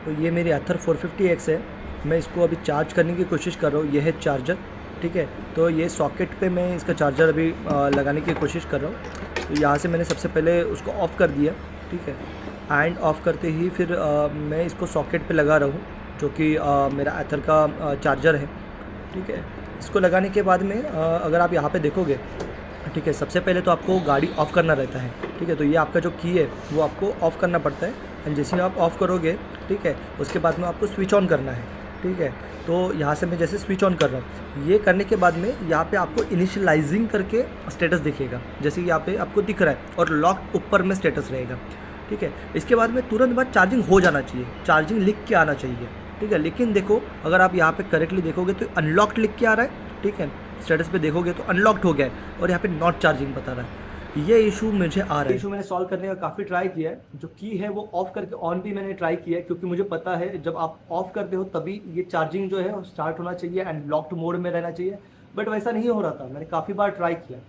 तो ये मेरी एथर 450X है। मैं इसको अभी चार्ज करने की कोशिश कर रहा हूँ। ये है चार्जर, ठीक है। तो ये सॉकेट पे मैं इसका चार्जर अभी लगाने की कोशिश कर रहा हूँ। तो यहाँ से मैंने सबसे पहले उसको ऑफ़ कर दिया, ठीक है। एंड ऑफ़ करते ही फिर मैं इसको सॉकेट पे लगा रहा हूँ, जो कि मेरा एथर का चार्जर है, ठीक है। इसको लगाने के बाद में अगर आप यहाँ पे देखोगे, ठीक है, सबसे पहले तो आपको गाड़ी ऑफ़ करना रहता है, ठीक है। तो ये आपका जो की है वो आपको ऑफ़ करना पड़ता है। एंड जैसे ही आप ऑफ़ करोगे, ठीक है, उसके बाद में आपको स्विच ऑन करना है, ठीक है। तो यहाँ से मैं जैसे स्विच ऑन कर रहा हूँ, ये करने के बाद में यहाँ पे आपको इनिशियलाइजिंग करके स्टेटस दिखेगा, जैसे कि यहाँ पे आपको दिख रहा है, और लॉक ऊपर में स्टेटस रहेगा, ठीक है। इसके बाद में तुरंत बाद चार्जिंग हो जाना चाहिए, चार्जिंग लिख के आना चाहिए, ठीक है। लेकिन देखो, अगर आप यहाँ पे करेक्टली देखोगे तो अनलॉक्ड लिख के आ रहा है, ठीक है। स्टेटस पे देखोगे तो अनलॉक्ड हो गया है, और यहाँ पे नॉट चार्जिंग बता रहा है। ये इशू मुझे आ रहा है। इशू मैंने सॉल्व करने का काफ़ी ट्राई किया है। जो की है वो ऑफ करके ऑन भी मैंने ट्राई किया है, क्योंकि मुझे पता है जब आप ऑफ करते हो तभी ये चार्जिंग जो है स्टार्ट होना चाहिए एंड लॉक्ड मोड में रहना चाहिए। बट वैसा नहीं हो रहा था, मैंने काफ़ी बार ट्राई किया।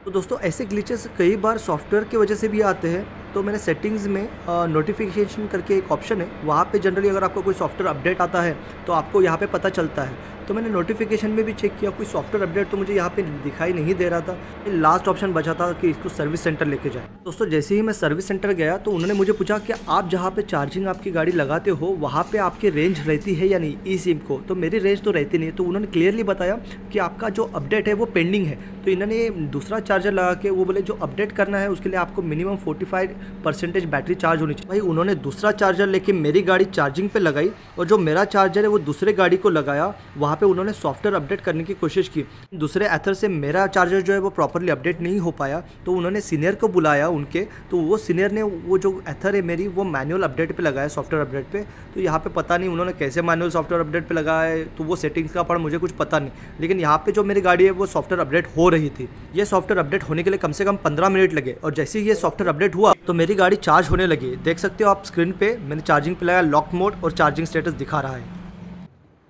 तो दोस्तों, ऐसे ग्लिचेस कई बार सॉफ्टवेयर की वजह से भी आते हैं। तो मैंने सेटिंग्स में नोटिफिकेशन करके एक ऑप्शन है, वहाँ पे जनरली अगर आपको कोई सॉफ्टवेयर अपडेट आता है तो आपको यहाँ पे पता चलता है। तो मैंने नोटिफिकेशन में भी चेक किया, कोई सॉफ्टवेयर अपडेट तो मुझे यहाँ पे दिखाई नहीं दे रहा था। लास्ट ऑप्शन बचा था कि इसको सर्विस सेंटर लेके जाए। दोस्तों, जैसे ही मैं सर्विस सेंटर गया तो उन्होंने मुझे पूछा कि आप जहाँ पे चार्जिंग आपकी गाड़ी लगाते हो वहाँ पे आपकी रेंज रहती है या नहीं ई सिम को। तो मेरी रेंज तो रहती नहीं है। तो उन्होंने क्लियरली बताया कि आपका जो अपडेट है वो पेंडिंग है। तो इन्होंने दूसरा चार्जर लगा के वो बोले जो अपडेट करना है उसके लिए आपको मिनिमम 45% बैटरी चार्ज होनी चाहिए। भाई, उन्होंने दूसरा चार्जर लेके मेरी गाड़ी चार्जिंग पे लगाई, और जो मेरा चार्जर है वो दूसरे गाड़ी को लगाया। वहाँ पे उन्होंने सॉफ्टवेयर अपडेट करने की कोशिश की। दूसरे एथर से मेरा चार्जर जो है वो प्रॉपरली अपडेट नहीं हो पाया। तो उन्होंने सीनियर को बुलाया उनके, तो वो सीनियर ने वो जो एथर है मेरी वो मैनुअल अपडेट पे लगाया, सॉफ्टवेयर अपडेट पे। तो यहाँ पे पता नहीं उन्होंने कैसे मैनुअल सॉफ्टवेयर अपडेट पे लगाया है, तो वो सेटिंग्स का पर मुझे कुछ पता नहीं। लेकिन यहाँ पे जो मेरी गाड़ी है वो सॉफ्टवेयर अपडेट हो रही थी। ये सॉफ्टवेयर अपडेट होने के लिए कम से कम 15 मिनट लगे, और जैसे ही ये सॉफ्टवेयर अपडेट हुआ तो मेरी गाड़ी चार्ज होने लगी। देख सकते हो आप स्क्रीन पे, मैंने चार्जिंग पे लगाया, लॉक मोड, और चार्जिंग स्टेटस दिखा रहा है।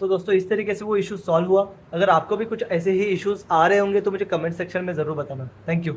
तो दोस्तों, इस तरीके से वो इशू सॉल्व हुआ। अगर आपको भी कुछ ऐसे ही इश्यूज आ रहे होंगे तो मुझे कमेंट सेक्शन में ज़रूर बताना। Thank you.